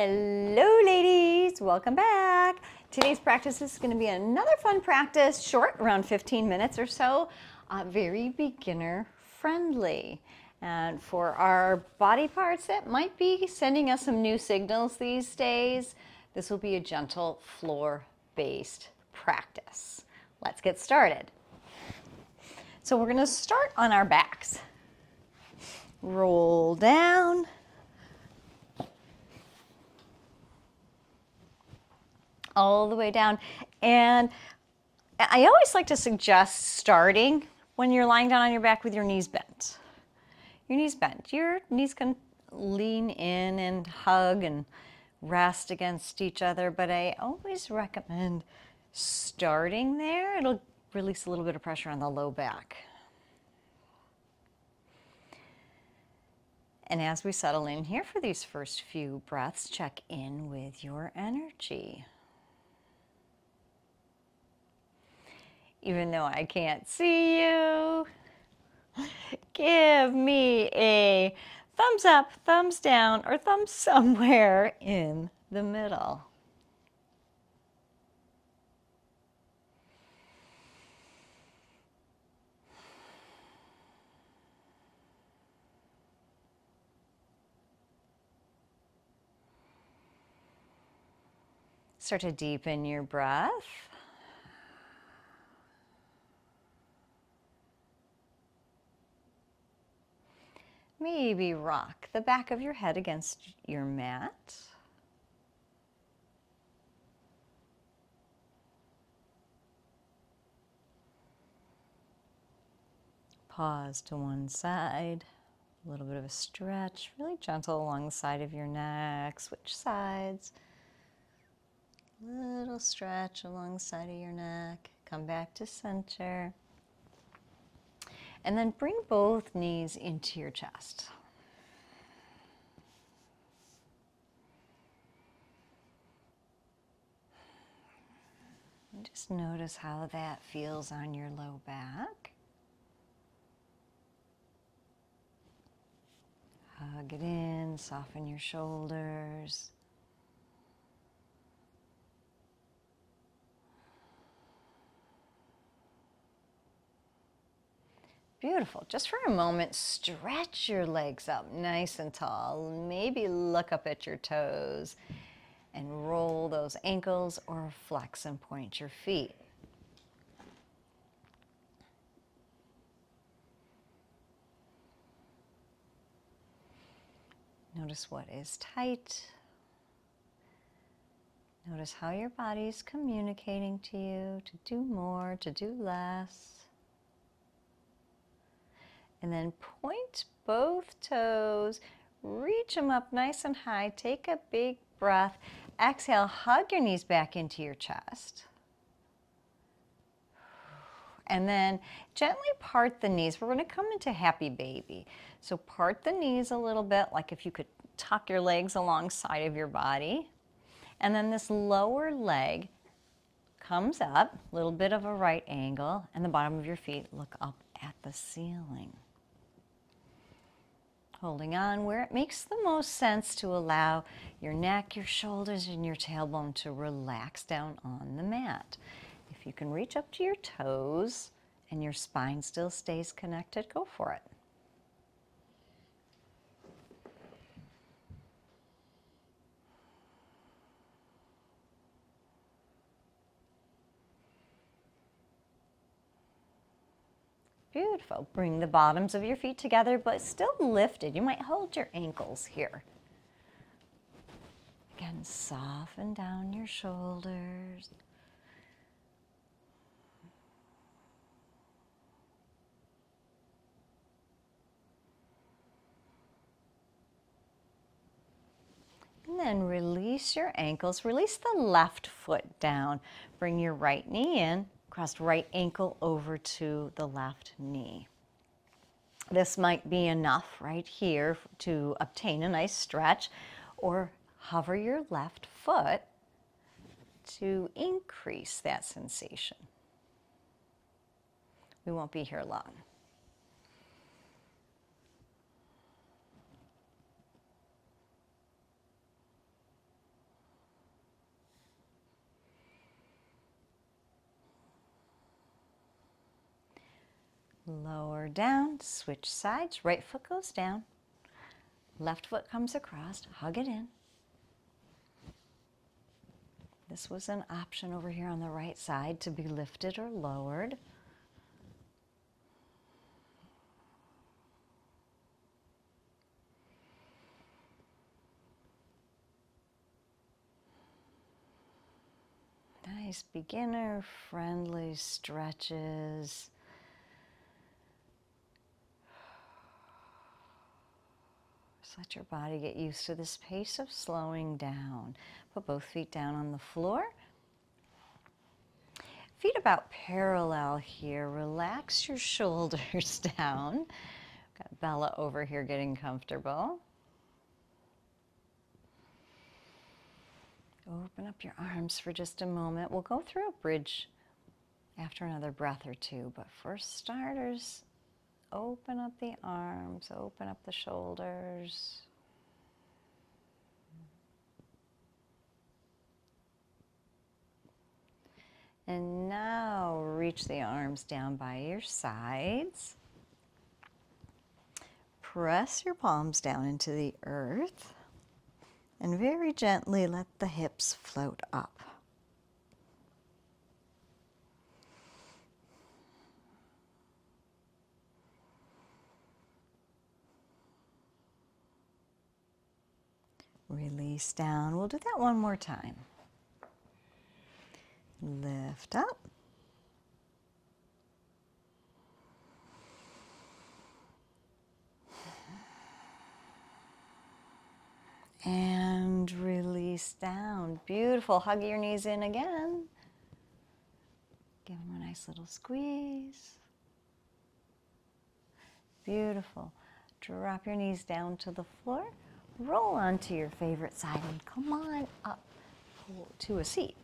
Hello ladies, welcome back. Today's practice is going to be another fun practice, short, around 15 minutes or so, very beginner friendly. And for our body parts that might be sending us some new signals these days, this will be a gentle floor-based practice. Let's get started. So we're going to start on our backs. Roll down. All the way down. And I always like to suggest starting when you're lying down on your back with your knees bent. Your knees bent. Your knees can lean in and hug and rest against each other, but I always recommend starting there. It'll release a little bit of pressure on the low back. And as we settle in here for these first few breaths, check in with your energy. Even though I can't see you, give me a thumbs up, thumbs down, or thumbs somewhere in the middle. Start to deepen your breath. Maybe rock the back of your head against your mat. Pause to one side. A little bit of a stretch, really gentle along the side of your neck. Switch sides. Little stretch along the side of your neck. Come back to center. And then bring both knees into your chest. And just notice how that feels on your low back. Hug it in, soften your shoulders. Beautiful. Just for a moment, stretch your legs up nice and tall. Maybe look up at your toes and roll those ankles or flex and point your feet. Notice what is tight. Notice how your body is communicating to you to do more, to do less. And then point both toes, reach them up nice and high, take a big breath. Exhale, hug your knees back into your chest. And then gently part the knees. We're going to come into happy baby. So part the knees a little bit, like if you could tuck your legs alongside of your body. And then this lower leg comes up, a little bit of a right angle, and the bottom of your feet look up at the ceiling. Holding on where it makes the most sense to allow your neck, your shoulders, and your tailbone to relax down on the mat. If you can reach up to your toes and your spine still stays connected, go for it. Beautiful. Bring the bottoms of your feet together, but still lifted. You might hold your ankles here. Again, soften down your shoulders. And then release your ankles. Release the left foot down. Bring your right knee in. Cross right ankle over to the left knee. This might be enough right here to obtain a nice stretch, or hover your left foot to increase that sensation. We won't be here long. Lower down, switch sides, right foot goes down, left foot comes across, hug it in. This was an option over here on the right side to be lifted or lowered. Nice beginner friendly stretches. Just let your body get used to this pace of slowing down. Put both feet down on the floor. Feet about parallel here. Relax your shoulders down. Got Bella over here getting comfortable. Open up your arms for just a moment. We'll go through a bridge after another breath or two, but for starters, open up the arms, open up the shoulders. And now reach the arms down by your sides. Press your palms down into the earth. And very gently let the hips float up. Release down. We'll do that one more time. Lift up. And release down. Beautiful. Hug your knees in again. Give them a nice little squeeze. Beautiful. Drop your knees down to the floor. Roll onto your favorite side and come on up to a seat.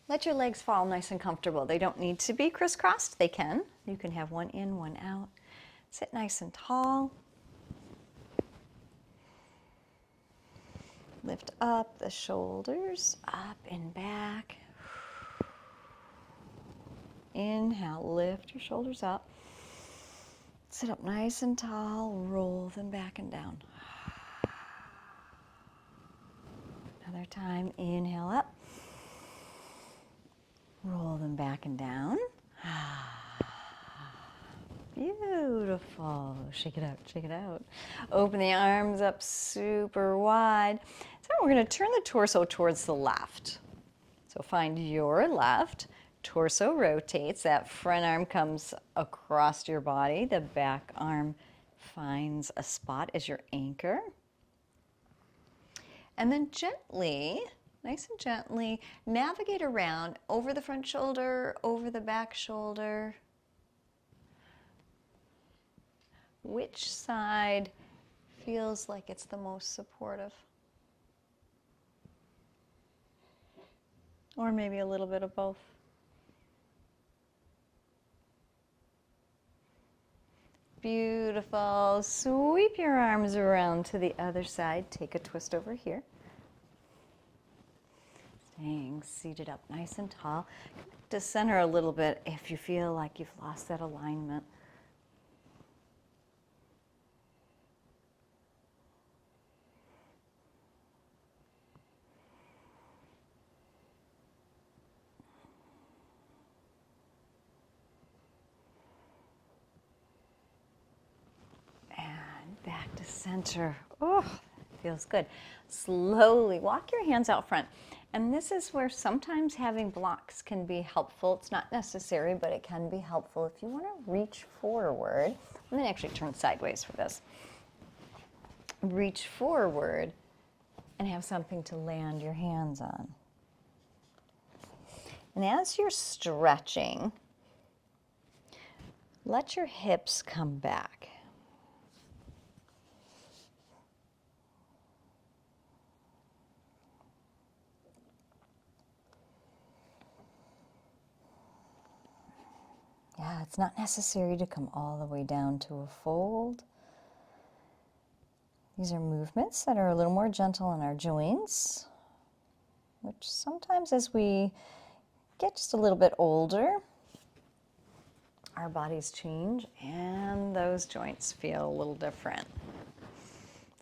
Let your legs fall nice and comfortable. They don't need to be crisscrossed. They can. You can have one in, one out. Sit nice and tall. Lift up the shoulders, up and back. Inhale, lift your shoulders up. Sit up nice and tall, roll them back and down. Another time, inhale up. Roll them back and down. Beautiful. Shake it out, shake it out. Open the arms up super wide. So we're going to turn the torso towards the left. So find your left. Torso rotates. That front arm comes across your body. The back arm finds a spot as your anchor. And then gently, nice and gently, navigate around over the front shoulder, over the back shoulder. Which side feels like it's the most supportive? Or maybe a little bit of both. Beautiful. Sweep your arms around to the other side. Take a twist over here. Staying seated up nice and tall. To center a little bit if you feel like you've lost that alignment. Back to center. Oh, feels good. Slowly walk your hands out front. And this is where sometimes having blocks can be helpful. It's not necessary, but it can be helpful. If you want to reach forward, I'm going to actually turn sideways for this. Reach forward and have something to land your hands on. And as you're stretching, let your hips come back. Yeah, it's not necessary to come all the way down to a fold. These are movements that are a little more gentle in our joints, which sometimes as we get just a little bit older, our bodies change and those joints feel a little different.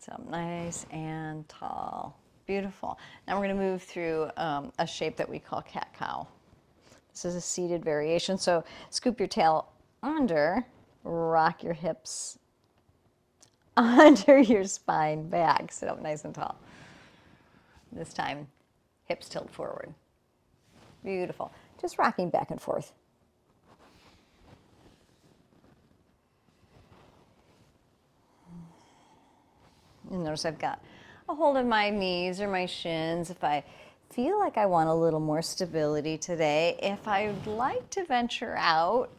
So nice and tall. Beautiful. Now we're going to move through a shape that we call cat-cow. This is a seated variation. So scoop your tail under, rock your hips under your spine back. Sit up nice and tall. This time, hips tilt forward. Beautiful. Just rocking back and forth. And notice I've got a hold of my knees or my shins. If I feel like I want a little more stability today, if I'd like to venture out,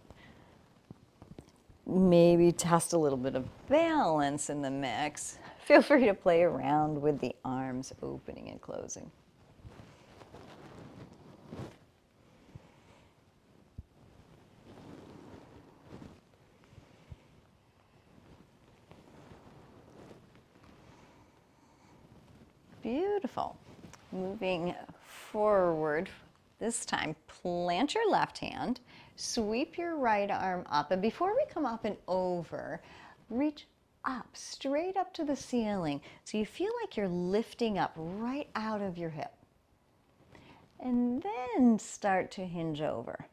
maybe test a little bit of balance in the mix, feel free to play around with the arms opening and closing. Beautiful. Moving forward, this time plant your left hand, sweep your right arm up, and before we come up and over, reach up, straight up to the ceiling. So you feel like you're lifting up right out of your hip. And then start to hinge over.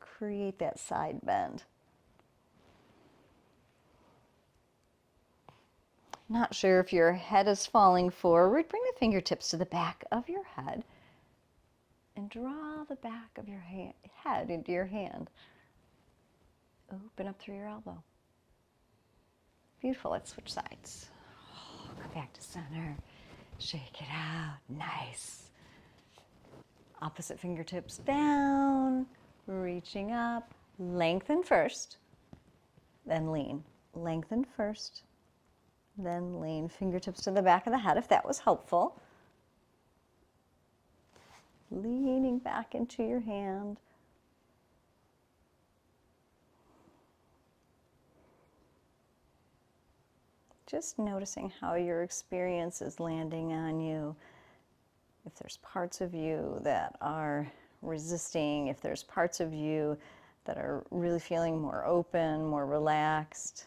Create that side bend. Not sure if your head is falling forward, bring the fingertips to the back of your head and draw the back of your head into your hand. Open up through your elbow. Beautiful. Let's switch sides. Come back to center. Shake it out. Nice. Opposite fingertips down, reaching up. Lengthen first, then lean. Lengthen first, then lean. Fingertips to the back of the head if that was helpful. Leaning back into your hand. Just noticing how your experience is landing on you. If there's parts of you that are resisting, if there's parts of you that are really feeling more open, more relaxed,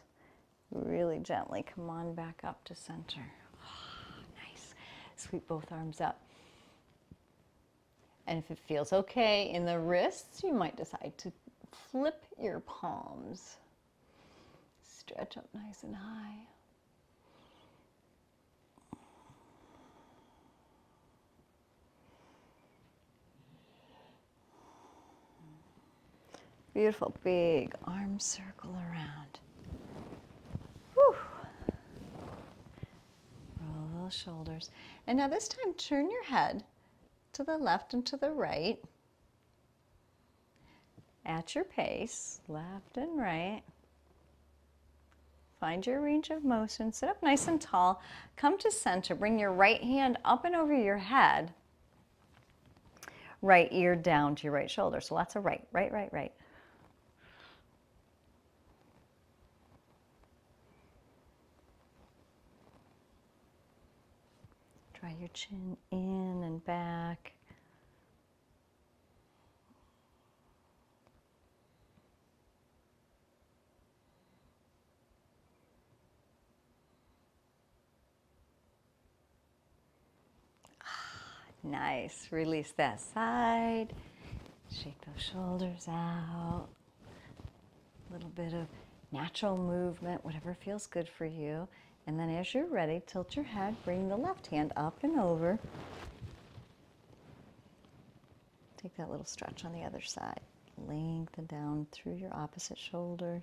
really gently come on back up to center. Oh, nice. Sweep both arms up. And if it feels okay in the wrists, you might decide to flip your palms. Stretch up nice and high. Beautiful, big arm circle around. Whew. Roll those shoulders. And now this time, turn your head to the left and to the right. At your pace, left and right. Find your range of motion. Sit up nice and tall. Come to center. Bring your right hand up and over your head. Right ear down to your right shoulder. So lots of right, right, right, right. Draw your chin in and back. Nice. Release that side. Shake those shoulders out. A little bit of natural movement, whatever feels good for you. And then as you're ready, tilt your head, bring the left hand up and over. Take that little stretch on the other side. Lengthen down through your opposite shoulder.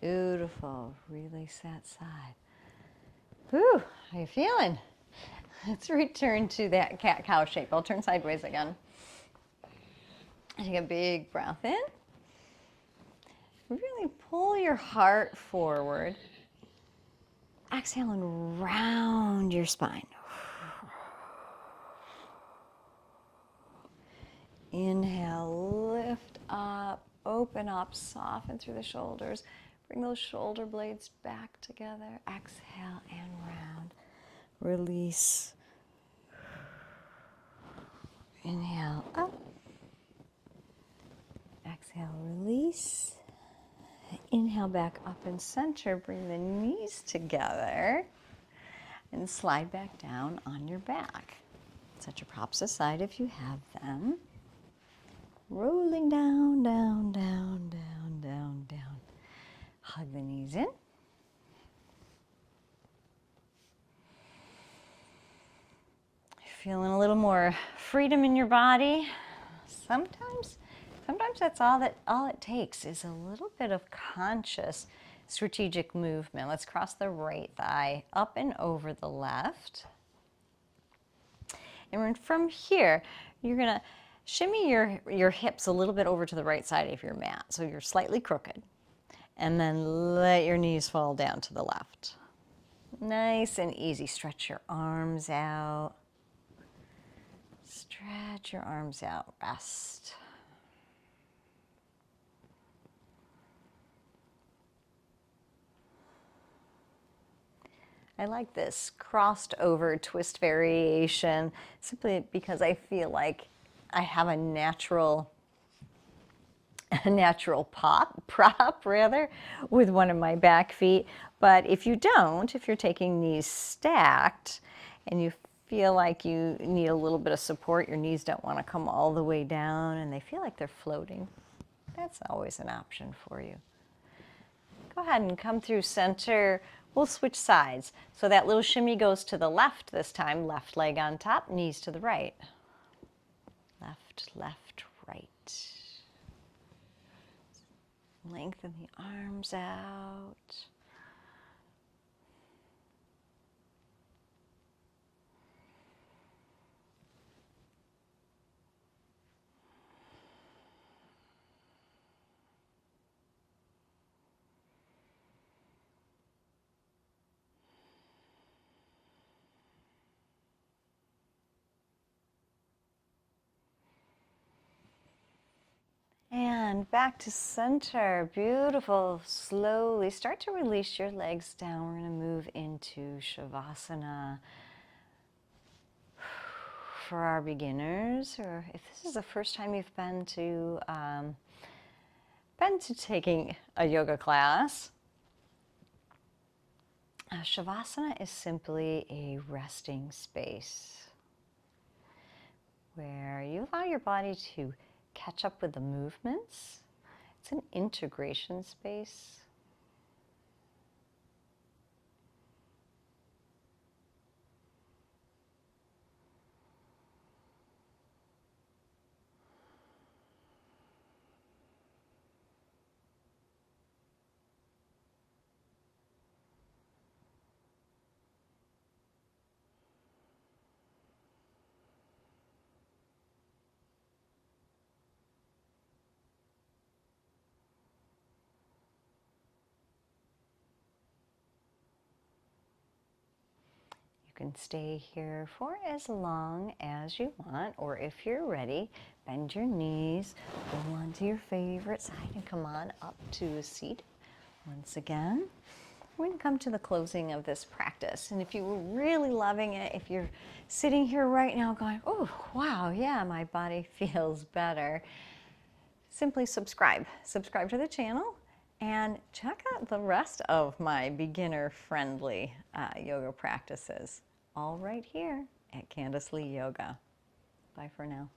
Beautiful. Release that side. Whew, how you feeling? Let's return to that cat-cow shape. I'll turn sideways again. Take a big breath in. really pull your heart forward. Exhale and round your spine. Inhale, lift up, open up, soften through the shoulders. Bring those shoulder blades back together. Exhale and round. Release. Inhale up. Exhale, release. Inhale back up and center. Bring the knees together and slide back down on your back. Set your props aside if you have them. Rolling down, down, down, down, down, down. Hug the knees in. Feeling a little more freedom in your body. Sometimes that's all it takes is a little bit of conscious strategic movement. Let's cross the right thigh up and over the left. And from here, you're gonna shimmy your hips a little bit over to the right side of your mat, so you're slightly crooked. And then let your knees fall down to the left. Nice and easy. Stretch your arms out. Stretch your arms out. Rest. I like this crossed over twist variation simply because I feel like I have a natural prop rather with one of my back feet. But if you don't, if you're taking knees stacked and you feel like you need a little bit of support, your knees don't want to come all the way down and they feel like they're floating, that's always an option for you. Go ahead and come through center. We'll switch sides. So that little shimmy goes to the left this time, left leg on top, knees to the right. Left, left, right. Lengthen the arms out. And back to center. Beautiful. Slowly start to release your legs down. We're going to move into Shavasana. For our beginners, or if this is the first time you've been to taking a yoga class, Shavasana is simply a resting space where you allow your body to catch up with the movements. It's an integration space. You can stay here for as long as you want, or if you're ready, bend your knees, go on to your favorite side and come on up to a seat. Once again, we're going to come to the closing of this practice. And if you were really loving it, if you're sitting here right now going, oh, wow, yeah, my body feels better, simply subscribe. Subscribe to the channel and check out the rest of my beginner-friendly yoga practices, all right here at Candace Lee Yoga. Bye for now.